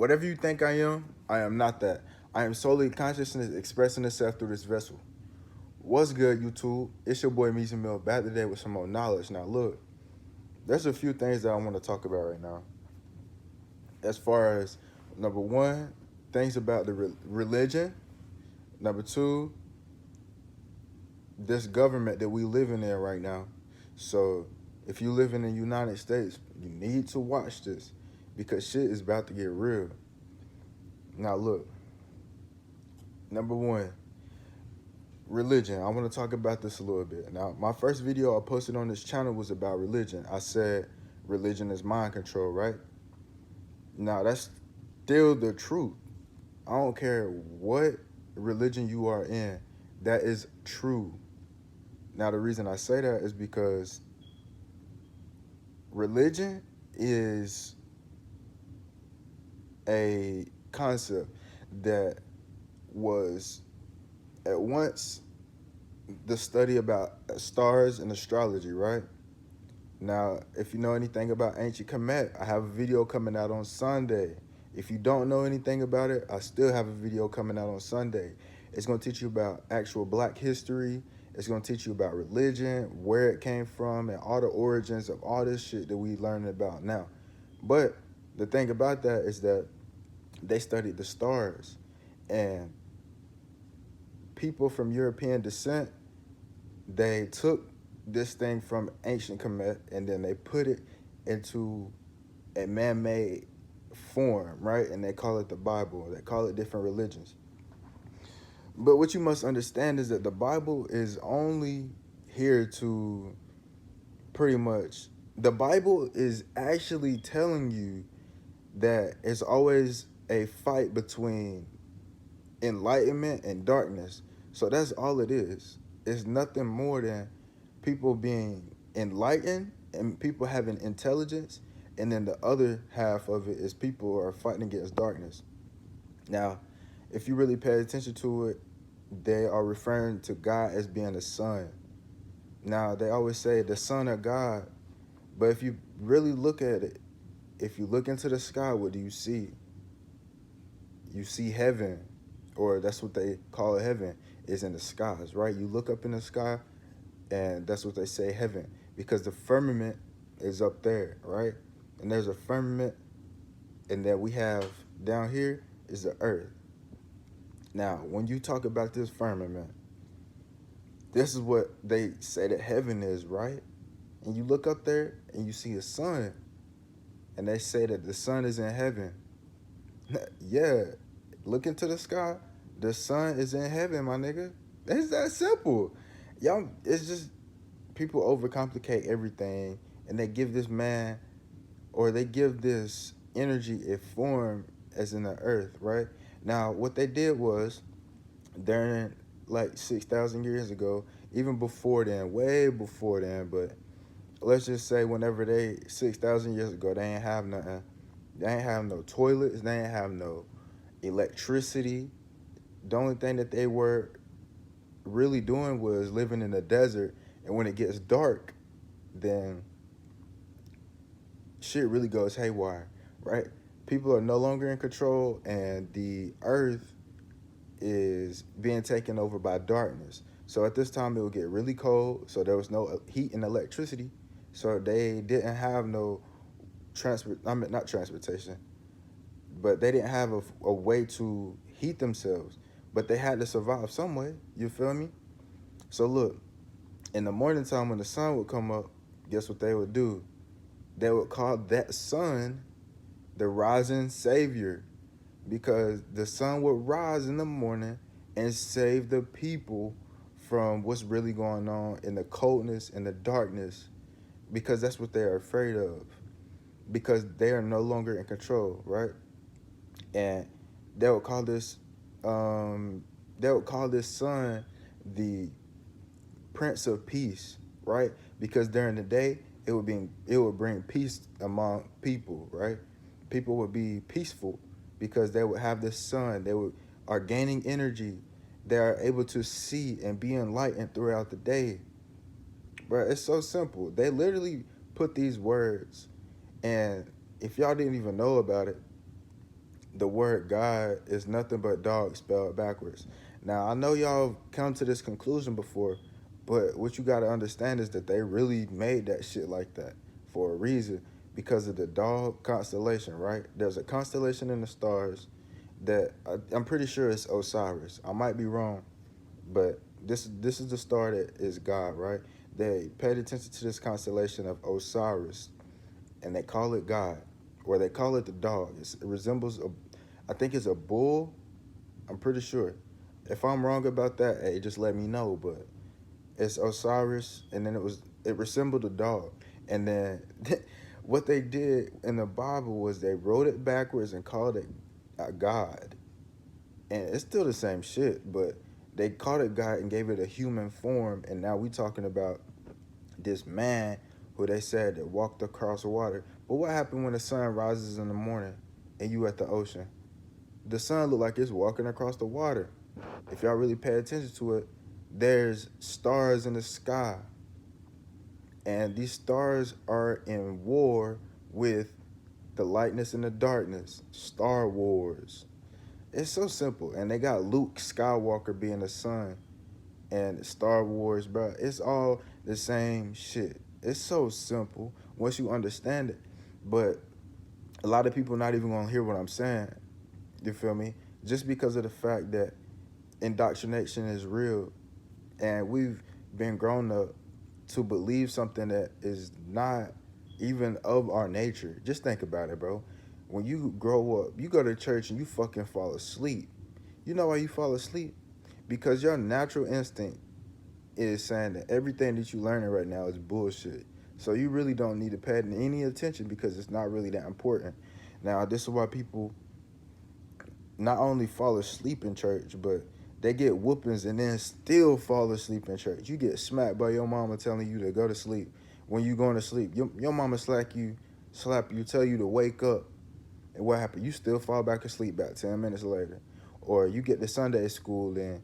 Whatever you think I am not that. I am solely consciousness expressing itself through this vessel. What's good, YouTube? It's your boy Meezy Mill back today with some more knowledge. Now, look, there's a few things that I want to talk about right now. As far as number one, things about the religion. Number two, this government that we living in right now. So, if you live in the United States, you need to watch this because shit is about to get real. Now, look, number one, religion. I want to talk about this a little bit. Now, my first video I posted on this channel was about religion. I said religion is mind control, right? Now, that's still the truth. I don't care what religion you are in, that is true. Now, the reason I say that is because religion is a concept that was at once the study about stars and astrology, right? Now, if you know anything about ancient Kemet, I have a video coming out on Sunday. If you don't know anything about it, I still have a video coming out on Sunday. It's going to teach you about actual black history. It's going to teach you about religion, where it came from, and all the origins of all this shit that we learning about now. But the thing about that is that they studied the stars, and people from European descent, they took this thing from ancient Kemet and then they put it into a man-made form, right? And they call it the Bible. They call it different religions. But what you must understand is that the Bible is only here to pretty much, the Bible is actually telling you that it's always a fight between enlightenment and darkness. So that's all it is. It's nothing more than people being enlightened and people having intelligence, and then the other half of it is people are fighting against darkness. Now, if you really pay attention to it, they are referring to God as being the sun. Now, they always say the son of God, but if you really look at it, if you look into the sky, what do you see? You see heaven, or that's what they call heaven, is in the skies, right? You look up in the sky, and that's what they say heaven, because the firmament is up there, right? And there's a firmament, and that we have down here is the earth. Now, when you talk about this firmament, this is what they say that heaven is, right? And you look up there and you see the sun, and they say that the sun is in heaven. Yeah, look into the sky, the sun is in heaven, my nigga. It's that simple. Y'all, it's just people overcomplicate everything, and they give this man, or they give this energy a form as in the earth, right? Now, what they did was, during like 6,000 years ago, even before then, way before then, but let's just say whenever 6,000 years ago, they ain't have nothing. They ain't have no toilets. They ain't have no electricity. The only thing that they were really doing was living in the desert. And when it gets dark, then shit really goes haywire, right? People are no longer in control, and the earth is being taken over by darkness. So at this time, it would get really cold, so there was no heat and electricity. So they didn't have no not transportation, but they didn't have a way to heat themselves. But they had to survive some way, you feel me? So look, in the morning time when the sun would come up, guess what they would do? They would call that sun the rising savior, because the sun would rise in the morning and save the people from what's really going on in the coldness and the darkness, because that's what they're afraid of, because they are no longer in control, right? And they would call this sun the Prince of Peace, right? Because during the day it would bring peace among people, right? People would be peaceful because they would have this sun. They are gaining energy. They are able to see and be enlightened throughout the day. Bro, it's so simple. They literally put these words, and if y'all didn't even know about it, the word God is nothing but dog spelled backwards. Now, I know y'all come to this conclusion before, but what you got to understand is that they really made that shit like that for a reason, because of the dog constellation, right? There's a constellation in the stars that I'm pretty sure it's Osiris. I might be wrong, but this is the star that is God, right? They paid attention to this constellation of Osiris, and they call it God, or they call it the dog. It resembles a, I think it's a bull. I'm pretty sure. If I'm wrong about that, hey, just let me know. But it's Osiris, and then it resembled a dog, and then what they did in the Bible was they wrote it backwards and called it God, and it's still the same shit, but they called it God and gave it a human form, and now we talking about this man who they said that walked across the water. But what happened when the sun rises in the morning and you at the ocean? The sun look like it's walking across the water. If y'all really pay attention to it, there's stars in the sky, and these stars are in war with the lightness and the darkness. Star Wars. It's so simple, and they got Luke Skywalker being the sun, and Star Wars, bro. It's all the same shit. It's so simple once you understand it. But a lot of people not even gonna hear what I'm saying. You feel me? Just because of the fact that indoctrination is real, and we've been grown up to believe something that is not even of our nature. Just think about it, bro. When you grow up, you go to church and you fucking fall asleep. You know why you fall asleep? Because your natural instinct is saying that everything that you're learning right now is bullshit. So you really don't need to pay any attention because it's not really that important. Now, this is why people not only fall asleep in church, but they get whoopings and then still fall asleep in church. You get smacked by your mama telling you to go to sleep. When you going to sleep, your mama slap you, tell you to wake up. And what happened? You still fall back asleep about 10 minutes later. Or you get to Sunday school and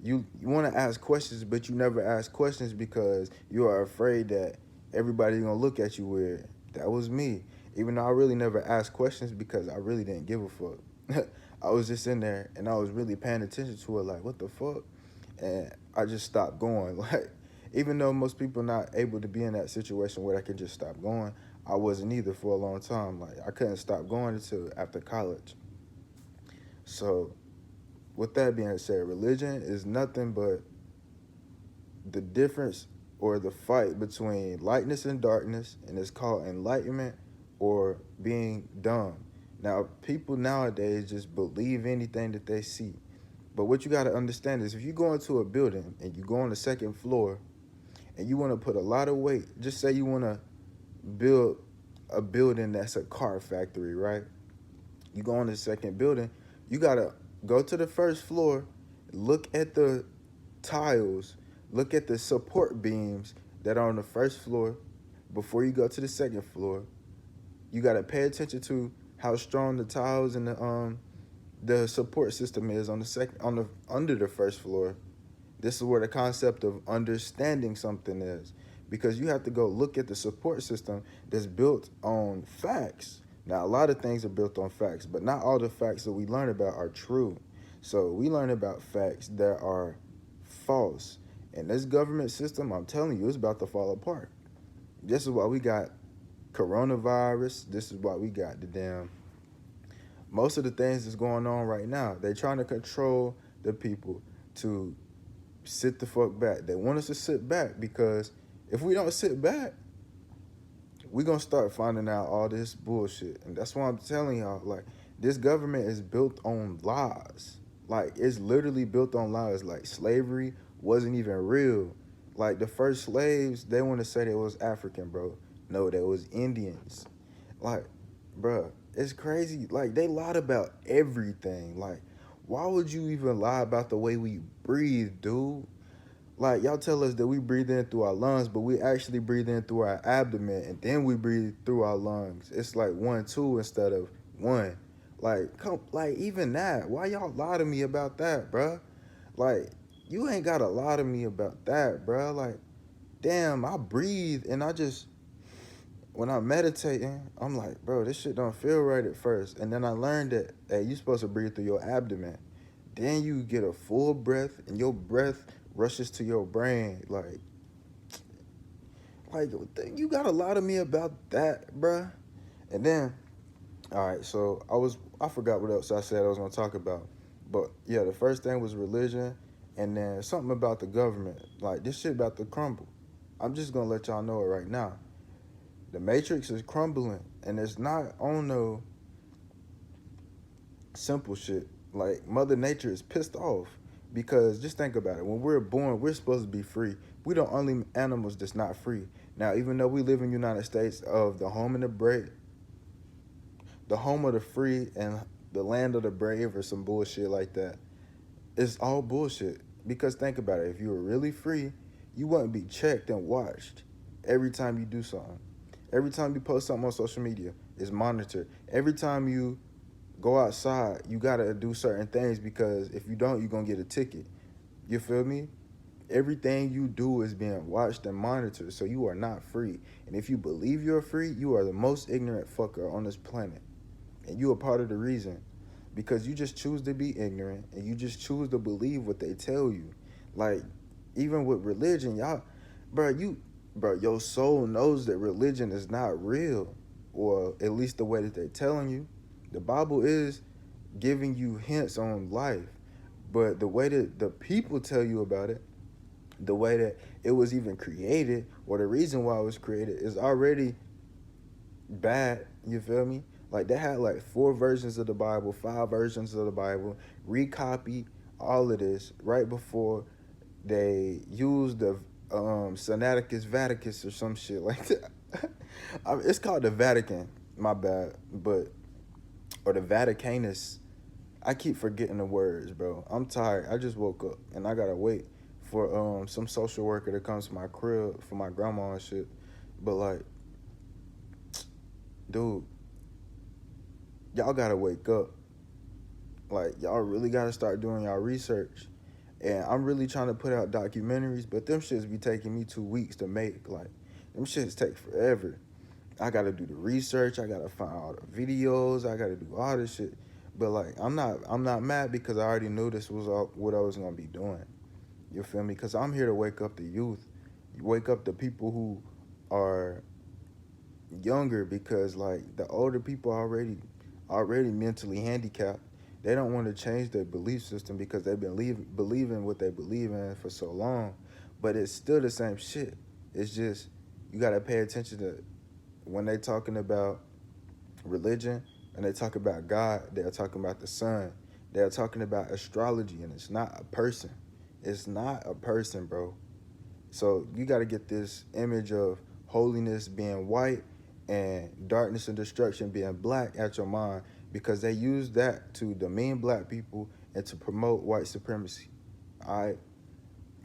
you want to ask questions, but you never ask questions because you are afraid that everybody's going to look at you weird. That was me. Even though I really never asked questions because I really didn't give a fuck. I was just in there and I was really paying attention to it, like, what the fuck? And I just stopped going. Like, even though most people not able to be in that situation where I can just stop going, I wasn't either for a long time. Like, I couldn't stop going until after college. So with that being said, religion is nothing but the difference or the fight between lightness and darkness, and it's called enlightenment or being dumb. Now, people nowadays just believe anything that they see. But what you got to understand is if you go into a building and you go on the second floor and you want to put a lot of weight, just say you want to build a building that's a car factory, right? You go on the second building, you got to go to the first floor, look at the tiles, look at the support beams that are on the first floor before you go to the second floor. You got to pay attention to how strong the tiles and the support system is on the under the first floor. This is where the concept of understanding something is, because you have to go look at the support system that's built on facts. Now, a lot of things are built on facts, but not all the facts that we learn about are true. So we learn about facts that are false. And this government system, I'm telling you, it's about to fall apart. This is why we got coronavirus. This is why we got the damn most of the things that's going on right now. They're trying to control the people to sit the fuck back. They want us to sit back because if we don't sit back, we're going to start finding out all this bullshit. And that's why I'm telling y'all, like, this government is built on lies. Like, it's literally built on lies. Like, slavery wasn't even real. Like, the first slaves, they want to say they was African, bro. No, they was Indians. Like, bro, it's crazy. Like, they lied about everything. Like, why would you even lie about the way we breathe, dude? Like, y'all tell us that we breathe in through our lungs, but we actually breathe in through our abdomen, and then we breathe through our lungs. It's like 1, 2 instead of 1. Like, like, even that. Why y'all lie to me about that, bruh? Like, you ain't gotta lie to me about that, bruh. Like, damn, I breathe, and when I'm meditating, I'm like, bro, this shit don't feel right at first. And then I learned that, hey, you supposed to breathe through your abdomen. Then you get a full breath, and your breath rushes to your brain. Like you got a lot of me about that, bruh. And then, all right, so I forgot what else I said I was gonna talk about. But yeah, the first thing was religion, and then something about the government. Like this shit about to crumble. I'm just gonna let y'all know it right now. The matrix is crumbling, and it's not on no simple shit. Like Mother Nature is pissed off because just think about it. When we're born, we're supposed to be free. We the only animals that's not free. Now, even though we live in the United States of the home of the brave, the home of the free, and the land of the brave, or some bullshit like that, it's all bullshit. Because think about it. If you were really free, you wouldn't be checked and watched every time you do something. Every time you post something on social media, it's monitored. Every time you go outside, you gotta do certain things because if you don't, you're gonna get a ticket. You feel me? Everything you do is being watched and monitored, so you are not free. And if you believe you're free, you are the most ignorant fucker on this planet. And you are part of the reason. Because you just choose to be ignorant and you just choose to believe what they tell you. Like, even with religion, y'all, your soul knows that religion is not real. Or at least the way that they're telling you. The Bible is giving you hints on life. But the way that the people tell you about it, the way that it was even created, or the reason why it was created, is already bad. You feel me? Like they had like 4 versions of the Bible, 5 versions of the Bible, recopy all of this right before they used the Sinaiticus Vaticus or some shit like that. It's called the Vatican, my bad, but or the Vaticanus. I keep forgetting the words, bro. I'm tired. I just woke up and I gotta wait for some social worker to come to my crib for my grandma and shit. But like, dude, y'all gotta wake up. Like, y'all really gotta start doing y'all research. And I'm really trying to put out documentaries, but them shits be taking me 2 weeks to make. Like, them shits take forever. I gotta do the research. I gotta find all the videos. I gotta do all this shit. But like, I'm not mad because I already knew this was all, what I was gonna be doing. You feel me? Because I'm here to wake up the youth, wake up the people who are younger. Because like the older people already mentally handicapped. They don't want to change their belief system because they've been believing what they believe in for so long. But it's still the same shit. It's just you gotta pay attention to when they talking about religion and they talk about God. They're talking about the sun. They're talking about astrology, and it's not a person. It's not a person, bro. So you got to get this image of holiness being white and darkness and destruction being black at your mind, because they use that to demean black people and to promote white supremacy. All right?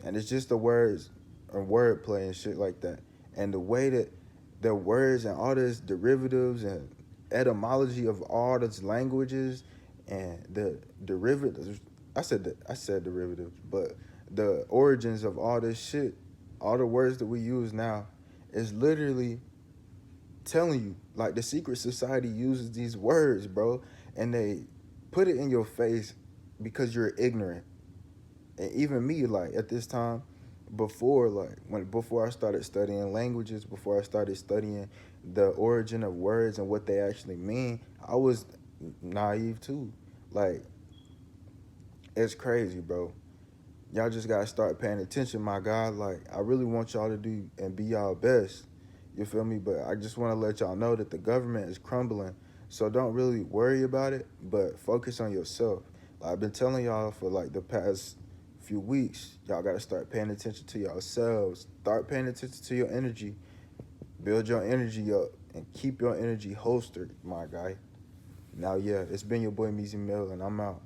And it's just the words and wordplay and shit like that. And the way that the words and all this derivatives and etymology of all these languages and the derivatives, I said derivatives, but the origins of all this shit, all the words that we use now, is literally telling you. Like, the secret society uses these words, bro, and they put it in your face because you're ignorant. And even me, like at this time, before I started studying languages, before I started studying the origin of words and what they actually mean, I was naive too. Like, it's crazy, bro. Y'all just gotta start paying attention, my God. Like, I really want y'all to do and be y'all best. You feel me? But I just want to let y'all know that the government is crumbling. So don't really worry about it, but focus on yourself. Like, I've been telling y'all for like the past few weeks, y'all gotta start paying attention to yourselves. Start paying attention to your energy. Build your energy up and keep your energy holstered, my guy. Now, yeah, it's been your boy Meezy Mill, and I'm out.